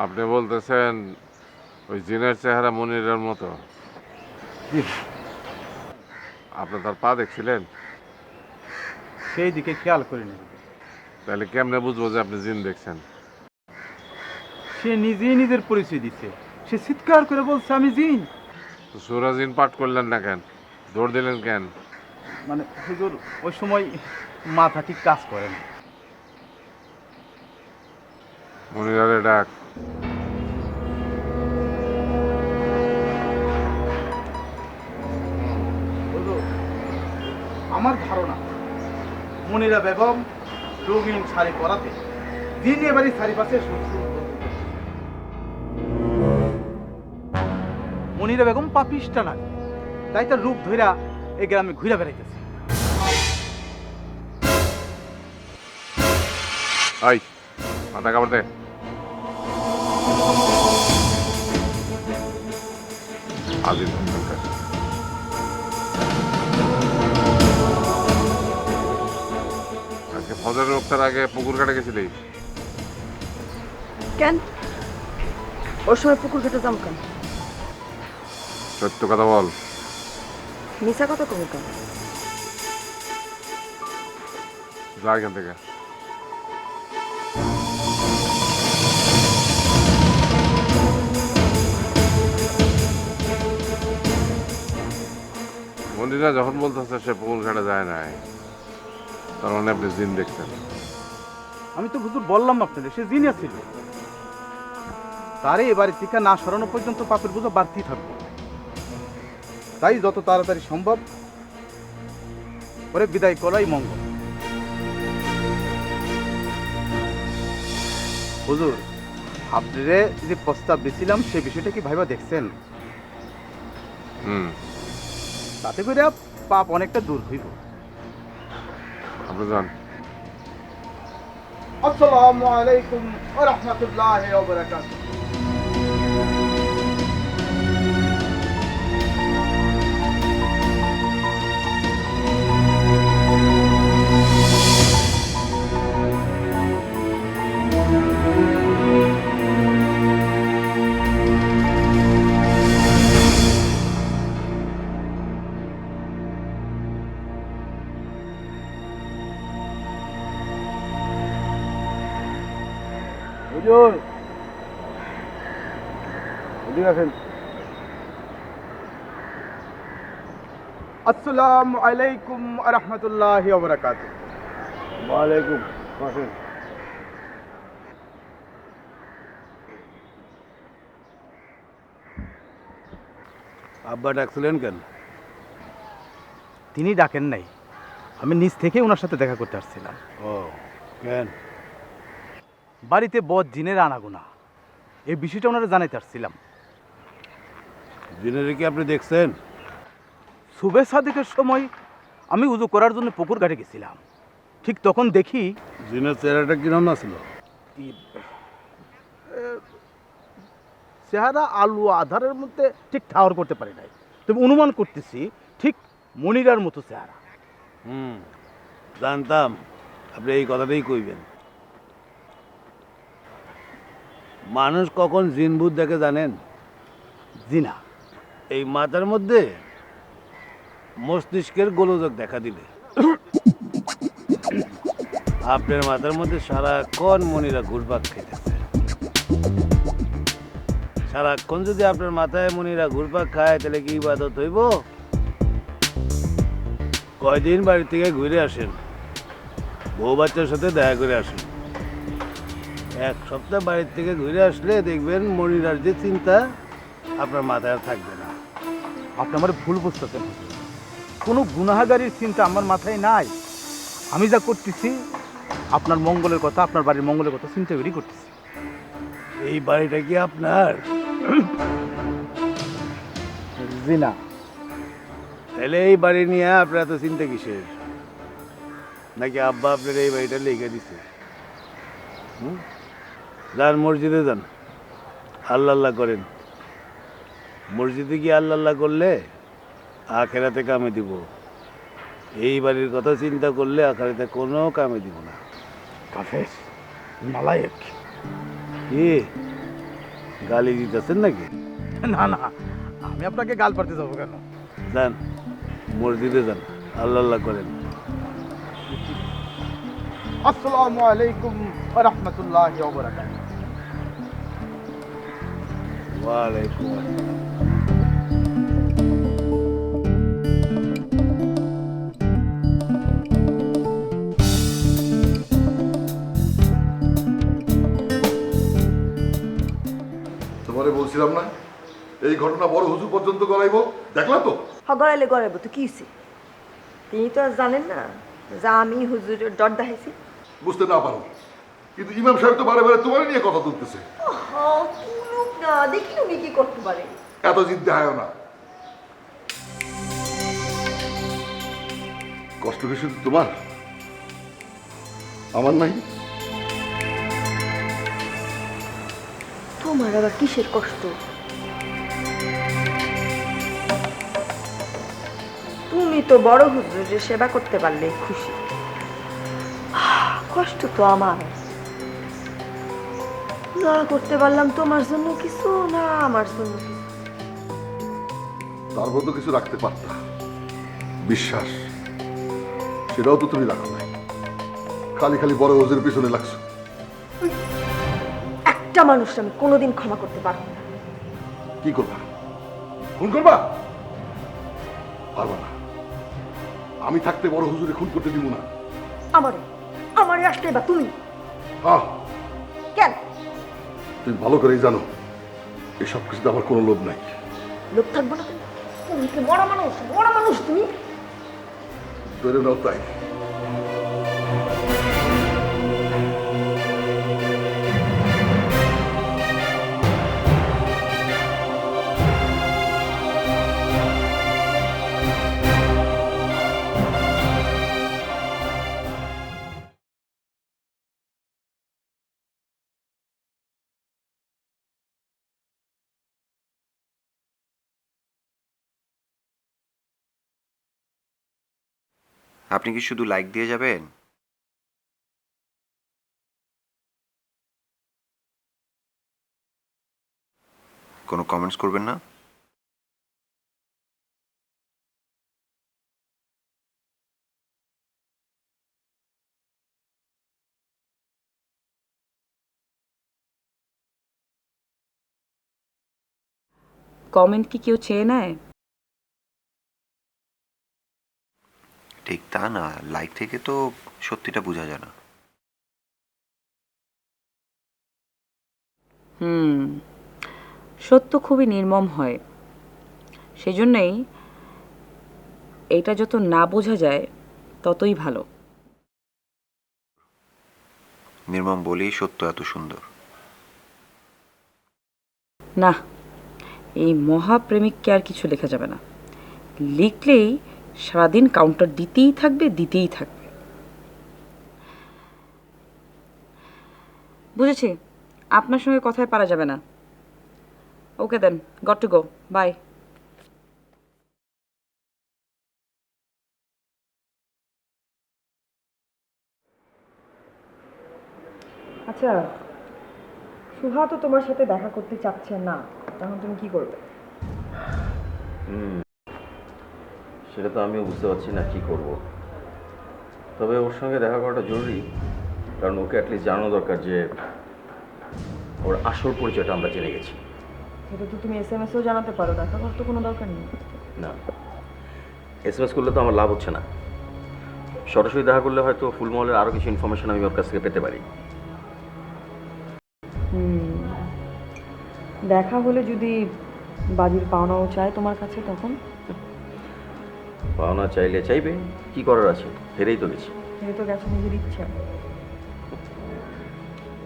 আপনি বলতেছেন ওই জিনের চেহারা মনিরের মতো? জি, আপনি তার পা দেখছিলেন? সেই দিকে খেয়াল করিনি। তাহলে কেমনে বুঝবো যে আপনি জিন দেখছেন? সে নিজেই নিজের পরিচয় দিচ্ছে। সে চিৎকার করে বলছে আমি জিন। তো সূরা জিন পাঠ করলেন না কেন? দৌড় দিলেন কেন? মানে হুজুর, ওই সময় মাথা ঠিক কাজ করে না। মনিরারে ডাক। হুজুর, আমার ধারণা মনিরা বেগম রঙিন শাড়ি পরাতে দিন এবারই চারিপাশে মনিরা বেগম পাপিষ্টা না, তাই তার রূপ ধইরা এই গ্রামে ঘুরে বেড়াইতেছে। আই, মাথা কাপড় দে। আজিজ সরকার। আজকে ফজরের রোগটার আগে পুকুর কাটে গেছিলি? কেন ওর সময় পুকুর ঘাটে যাম কেন? সত্য কথা বল। মিশা কথা কব কেন? যা এখান থেকে। মন্দিরা যখন বলতেছে সে পুকুর ঘাটে যায় নাই, তার মানে আপনি জিন দেখছেন। আমি তো হুজুর বললাম আপনাদের সে জিনিয়াস ছিল। তারে এবারে টিকা না সরানো পর্যন্ত পাপের বোঝা বাড়তেই থাকবে। তাই যত তাড়াতাড়ি সম্ভব ওরে বিদায় করাই মঙ্গল। হুজুর, আপনারে যে প্রস্তাব দিছিলাম সে বিষয়টা কি ভাইবা দেখছেন? হুম, তাতে করে পাপ অনেকটা দূর হইব। আপনি যান। আসসালামু আলাইকুম ওয়া রাহমাতুল্লাহি ওয়া বারাকাতুহু। হুজুর, এদিকে আসেন। আসসালামু আলাইকুম ওয়া রাহমাতুল্লাহি ওয়া বারাকাতুহু। ওয়া আলাইকুম আসেন। আব্বা ডাকছিলেন কেন? তিনি ডাকেন নাই, আমি নিজ থেকে ওনার সাথে দেখা করতে আসছিলাম। ও কেন? বাড়িতে বদ জিনের আনাগোনা, এই বিষয়টা ওনারা জানাইতে আসছিলাম। জিনেরে কি আপনি দেখছেন? সুবে সাদিকের সময় আমি উজু করার জন্য পুকুর ঘাটে গেছিলাম। ঠিক তখন দেখি জিনের চেহারাটা কিরম ছিল? চেহারা আলু আধারের মধ্যে ঠিক ঠাওর করতে পারি নাই, তবে অনুমান করতেছি ঠিক মনিরার মতো চেহারা। জানতাম আপনি এই কথাটাই কইবেন। মানুষ কখন জিন ভূত দেখে জানেন? জি না। এই মাথার মধ্যে মস্তিষ্কের গোলযোগ দেখা দিলে। আপনার মাথার মধ্যে সারাক্ষণ মনিরা ঘুরপাক খাইতেছে। সারাক্ষণ যদি আপনার মাথায় মনিরা ঘুরপাক খায় তাহলে কি ইবাদত হইব? কয়দিন বাড়ি থেকে ঘুরে আসেন, বউ বাচ্চার সাথে দেখা করে আসেন। এক সপ্তাহ বাড়ির থেকে ঘুরে আসলে দেখবেন মনিরার যে চিন্তা আপনার মাথায় আর থাকবে না। আপনি আমার ভুল বুঝতেছেন। কোনো গুনাহগারীর চিন্তা আমার মাথায় নাই। আমি যা করতেছি আপনার মঙ্গলের কথা, আপনার বাড়ির মঙ্গলের কথা চিন্তা করেই করতেছি। এই বাড়িটা কি আপনার? জি না। তাহলে এই বাড়ি নিয়ে আপনার এত চিন্তা কিসের? নাকি আব্বা আপনার এই বাড়িটা লেগে দিছে? যান মসজিদে যান, আল্লাহ আল্লাহ করেন। মসজিদে গিয়ে আল্লাহ আল্লাহ করলে আখেরাতে কামে দিব। এই বাড়ির কথা চিন্তা করলে আখেরাতে কোনো কামে দিব না। কাফের, নালায়েক। কি গালি দিতেছেন নাকি? না না, আমি আপনাকে গাল পাড়তে যাবো কেন? যান মসজিদে যান, আল্লাহ আল্লাহ করেন। আসসালামু আলাইকুম ওয়া রাহমাতুল্লাহি ওয়া বারাকাতুহু। ওয়ালাইকুম আসসালাম। তোমারে বলছিলাম না এই ঘটনা বড় হুজুর পর্যন্ত গড়াইবো, দেখলা তো? গড়াইলে গড়াইবো তো কি হইছে? তিনি তো আর জানেন না যে আমি হুজুরের ডর দেখাইছি। বুঝতে না পারো, কিন্তু ইমাম সাহেব তো বারে বারে তোমার নিয়ে কথা তুলতেছে। তুলুক না, দেখি উনি কি করতে পারে। এত জিদ দেখায় না। কষ্ট কি শুধু তোমার, আমার নাই? তোমার আবার কিসের কষ্ট? তুমি তো বড় হুজুরের সেবা করতে পারলে খুশি, কষ্ট তো আমার। না করতে পারলাম তোমার জন্য কিছু, না আমার জন্য কিছু। তার মতো কিছু রাখতে পারতা, বিশ্বাস, সেটাও তো তুমি রাখো নাই। খালি খালি বড় হুজুরের পিছনে লাগছো। একটা মানুষ আমি কোনোদিন ক্ষমা করতে পারবো না। কি করবা? খুন করবা? পারবা না। আমি থাকতে বড় হুজুরে খুন করতে দিব না। আমারে আমারে আসলে বা তুমি হ্যাঁ, কেন? তুমি ভালো করেই জানো এসব কিছুতে আমার কোনো লোভ নাই। লোক থাকবো না কেন? তুমি কি মরা মানুষ? মরা মানুষ তুমি। ধরে নাও তাই। আপনি কি শুধু লাইক দিয়ে যাবেন? কোনো কমেন্টস করবেন না? কমেন্ট কি কেউ চেয়ে নেয়? ঠিক তা না, লাইক থেকে তো সত্যিটা বোঝা যায় না। সত্য খুবই নির্মম হয়, সেজন্যই এটা যত না বোঝা যায় ততই ভালো। নির্মম বলেই সত্য এত সুন্দর। না, এই মহাপ্রেমিককে আর কিছু লেখা যাবে না। লিখলেই সারাদিন কাউন্টার দিতেই থাকবে, দিতেই থাকবে। বুঝেছি, আপনার সঙ্গে কথায় পারা যাবে না। ওকে দেন, গট টু গো, বাই। আচ্ছা, সুহা তো তোমার সাথে দেখা করতে চাচ্ছে না, তখন তুমি কি করবে? সেটা তো আমিও বুঝতে পারছি না কি করব। তবে ওর সঙ্গে দেখা করাটা জরুরি, কারণ ওকে অ্যাটলিস্ট জানানো দরকার যে ওর আসল পরিচয়টা আমরা জেনে গেছি। সেটা তো তুমি SMS-ও জানাতে পারো, দেখা করার তো কোনো দরকার নেই। না, SMS করলে তো আমার লাভ হচ্ছে না। সরাসরি দেখা করলে হয়তো ফুলমহলের আরও কিছু ইনফরমেশন আমি ওর কাছ থেকে পেতে পারি। দেখা হলে যদি বাজির পাওনাও চায় তোমার কাছে, তখন? পাওনা চাইলে চাইবে, কি করার আছে, হেরেই তো গেছি। এই তো গেছে নিজের ইচ্ছা।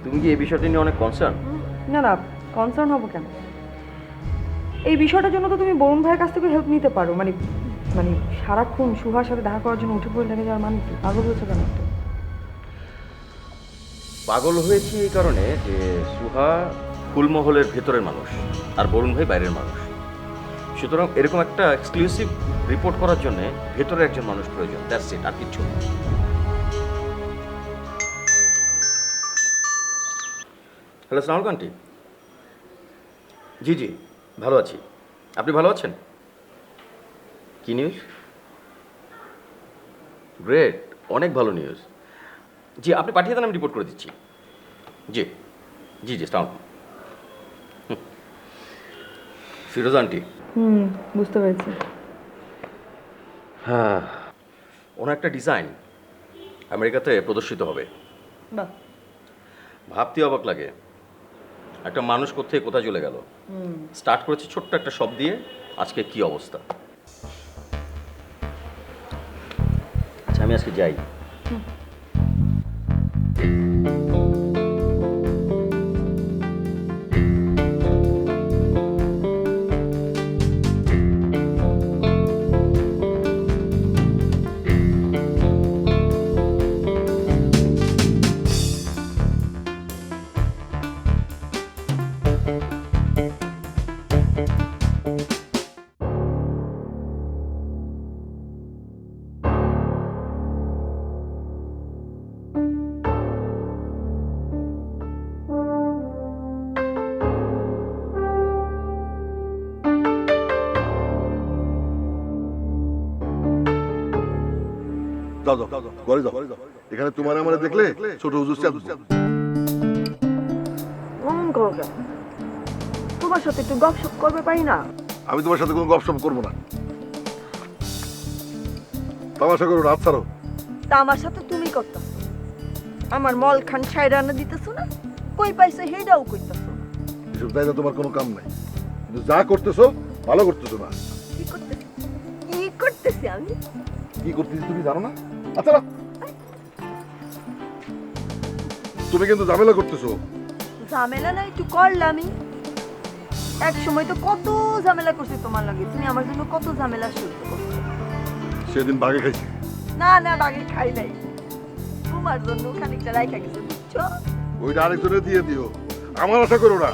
তুমি কি এই বিষয়টা নিয়ে অনেক কনসার্ন? না না, কনসার্ন হবো কেন? এই বিষয়টার জন্য তো তুমি বরুণ ভাইয়ের কাছ থেকে হেল্প নিতে পারো। মানে মানে সারাক্ষণ সুহার সাথে দেখা করার জন্য উঠে পড়ে লেগে যাওয়ার মানে কি? পাগল হয়েছে কেন? পাগল হয়েছি এই কারণে যে সুহা ফুলমহলের ভেতরের মানুষ আর বরুণ ভাই বাইরের মানুষ। সুতরাং এরকম একটা এক্সক্লুসিভ রিপোর্ট করার জন্য ভেতরে একজন মানুষ প্রয়োজন, দ্যাটস ইট, আর কিচ্ছু না। হ্যালো, আসসালামু আলাইকুম আন্টি। জি জি, ভালো আছি। আপনি ভালো আছেন? কি নিউজ? গ্রেট, অনেক ভালো নিউজ। জি, আপনি পাঠিয়ে দেন, আমি রিপোর্ট করে দিচ্ছি। জি জি জি, সালাম। ফিরোজ আন্টি, বুঝতে পেরেছি। হ্যাঁ, ওনার একটা ডিজাইন আমেরিকাতে প্রদর্শিত হবে। বাহ। ভাবতে অবাক লাগে, একটা মানুষ কোথায় কোথায় চলে গেল। স্টার্ট করেছে ছোট্ট একটা শপ দিয়ে, আজকে কি অবস্থা। আচ্ছা, আমি আজকে যাই। যাও যাও ঘরে যাও। এখানে তোমার আমার দেখলে ছোট হুজুর চাঁদ অমন করো কেন? তোমার সাথে একটু গপসপ করবে পারি না? আমি তোমার সাথে কোনো গপসপ করবো না। তামাশা করো রাত ছাড়ো। তা আমার সাথে তুমি করতেছো, আমার মল খান ছাই রান্না দিতেছো না? কই পাইছো হেডাও কইতাছো। এসব দায়িত্ব তোমার কোনো কাম নাই, কিন্তু যা করতেছো ভালো করতেছো না। কি করতেছি? কি করতেছি আমি? কি করতেছি তুমি জানো না? আচ্ছা না, তুমি কিন্তু ঝামেলা করতেছো। ঝামেলা না একটু করলামই। এক সময় তো কত ঝামেলা করছি তোমার লাগে, তুমি আমার জন্য কত ঝামেলা সহ্য করছো। সেদিন বাগে খাইছি। না না, বাগে খাই নাই, তোমার জন্য খানিকটা রাইখা গেছে, বুঝছো? ওইটা আরেকজনের দিয়ে দিও, আমার আশা করো না।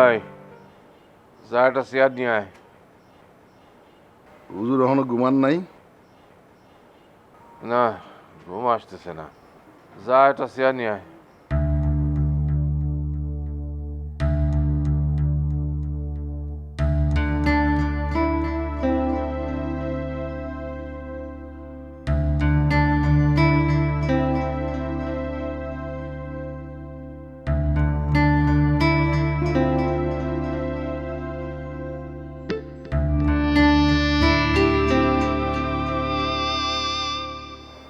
এই যা একটা চেয়ার নিয়ে আয়। হুজুর এখনো ঘুমান নাই? না, ঘুম আসতেছে না। যা একটা চেয়ার নিয়ে আয়।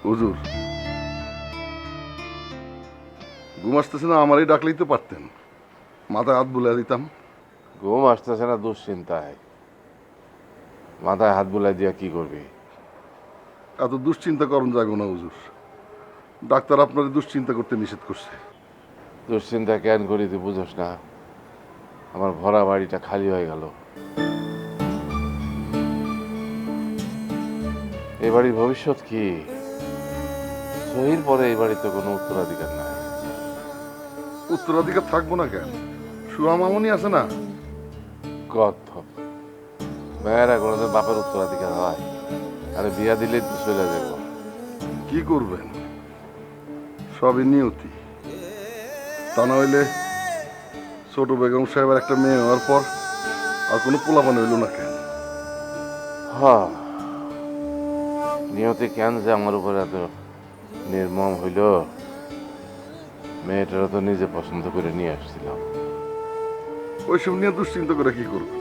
হুজুর ঘুম আসতেছে না, আমারই ডাকলেই তো পারতেন, মাথায় হাত বুলাই দিতাম। ঘুম আসতেছে না দুশ্চিন্তায়। মাথায় হাত বুলাই দিয়া কি করবি? এত দুশ্চিন্তা করুন যাগো না হুজুর, ডাক্তার আপনার দুশ্চিন্তা করতে নিষেধ করছে। দুশ্চিন্তা কেন করি তুই বুঝোস না? আমার ভরা বাড়িটা খালি হয়ে গেল। এই বাড়ির ভবিষ্যৎ কি? সহির পরে এই বাড়িতে কোনো উত্তরাধিকার নাই। উত্তরাধিকার থাকবো না কেন? সুহা মামনি আছে না? কত মেয়েরা কোনোদিন বাপের উত্তরাধিকার হয়? আরে বিয়া দিলেই তো চলে যাব। কি করবেন, সবই নিয়তি। তা না হইলে ছোট বেগম সাহেবের একটা মেয়ে হওয়ার পর আর কোনো পোলাপান হইল না কেন? হ্যাঁ, নিয়তি কেন যে আমার উপরে এত নির্মম হইল? মেয়েটারা তো নিজে পছন্দ করে নিয়ে আসছিলাম। ওইসব নিয়ে দুশ্চিন্তা করে কি করবেন?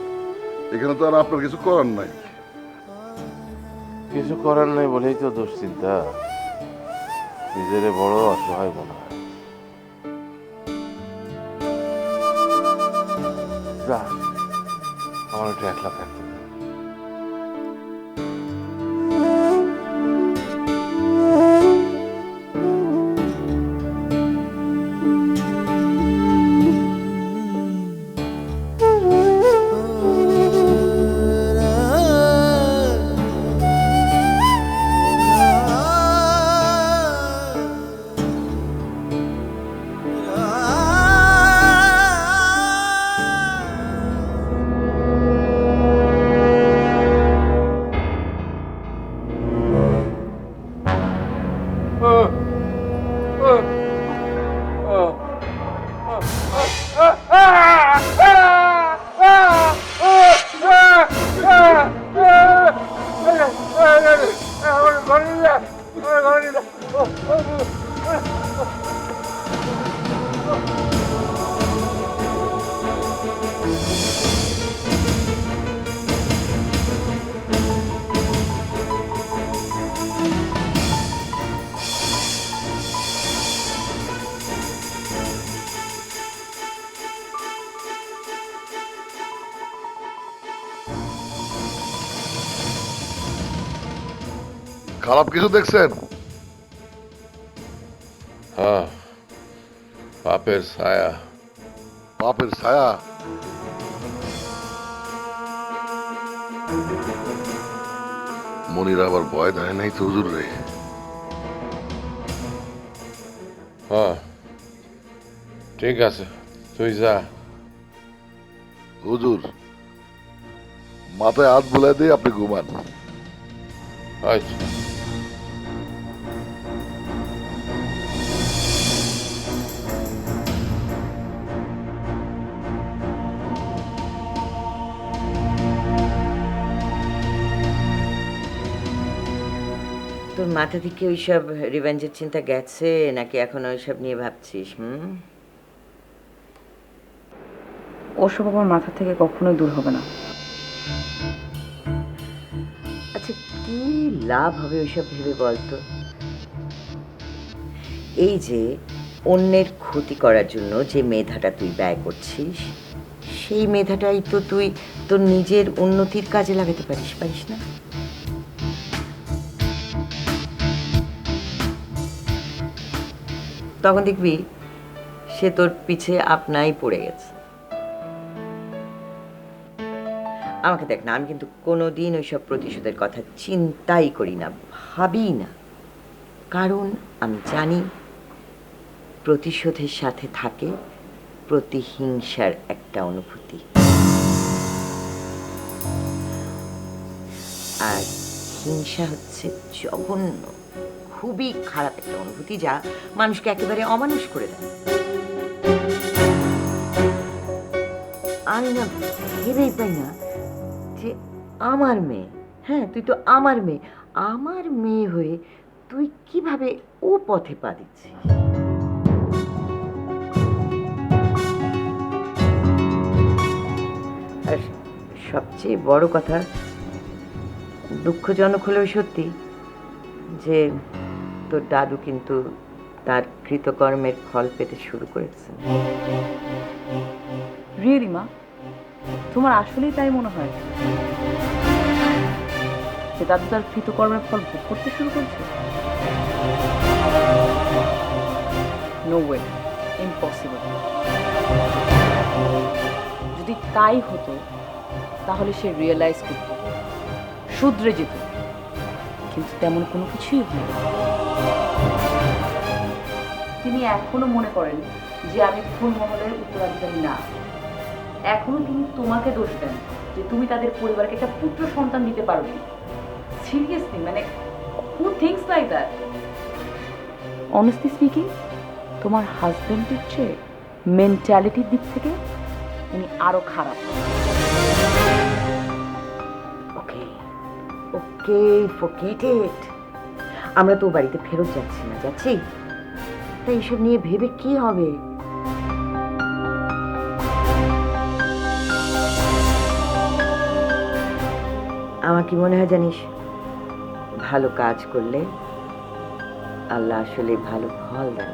এখানে তো আর আপনার কিছু করার নাই। কিছু করার নাই বলেই তো দুশ্চিন্তা। নিজেরে বড় অসহায় মনে হয়। যা, আমার একটু একলা থাকতে দে। খারাপ কিছু দেখছেন? হ্যাঁ, পাপের ছায়া। পাপের ছায়া? মনির আবার ভয় দেয় নাই তো হুজুর রে? হ্যাঁ, ঠিক আছে, তুই যা। হুজুর, মাথায় হাত বুলাই দিয়ে আপনি ঘুমান। আচ্ছা। তোর মাথা থেকে ওইসব রিভেঞ্জের চিন্তা গেছে নাকি এখনো ওইসব নিয়ে ভাবছিস? ওসব আমার মাথা থেকে কখনোই দূর হবে না। আচ্ছা, কি লাভ হবে ওইসব ভেবে বলতো? এই যে অন্যের ক্ষতি করার জন্য যে মেধাটা তুই ব্যয় করছিস, সেই মেধাটাই তো তুই তোর নিজের উন্নতির কাজে লাগাতে পারিস না? তখন দেখবি সে তোর পিছে আপনাই পড়ে গেছে। আমাকে দেখ না, আমি কিন্তু কোনোদিন ওইসব প্রতিশোধের কথা চিন্তাই করি না, ভাবি না, কারণ আমি জানি প্রতিশোধের সাথে থাকে প্রতিহিংসার একটা অনুভূতি। আর হিংসা হচ্ছে জঘন্য, খুবই খারাপ একটা অনুভূতি, যা মানুষকে একেবারে অমানুষ করে দেয়। আমি না ভেবেই পাই না যে আমার মেয়ে, হ্যাঁ তুই তো আমার মেয়ে হয়ে তুই কিভাবে ও পথে পা দিচ্ছিস। আর সবচেয়ে বড় কথা, দুঃখজনক হলেও সত্যি, যে তোর দাদু কিন্তু তার কৃতকর্মের ফল পেতে শুরু করেছে। রিয়েলি মা, তোমার আসলেই তাই মনে হয় যে দাদু তার কৃতকর্মের ফল ভোগ করতে শুরু করছে? No way, impossible. যদি তাই হতো তাহলে সে রিয়েলাইজ করত, শুধরে যেত, কিন্তু তেমন কোনো কিছুই হয় না। তিনি এখনো মনে করেন যে আমি ফুলমহলের উত্তরাধিকারী না। এখনো তিনি তোমাকে দোষ দেন যে তুমি তাদের পরিবারকে একটা পুত্র সন্তান দিতে পারোনি। সিরিয়াসলি, মানে হু থিংকস লাইক দ্যাট? অনেস্টলি স্পিকিং, তোমার হাজবেন্ডের চেয়ে মেন্টালিটির দিক থেকে উনি আরো খারাপ। ওকে ওকে, ফরগেট ইট। আমরা তো বাড়িতে ফেরত যাচ্ছি, তাই এইসব নিয়ে ভেবে কি হবে? আমার কি মনে হয় জানিস, ভালো কাজ করলে আল্লাহ আসলে ভালো ফল দেন।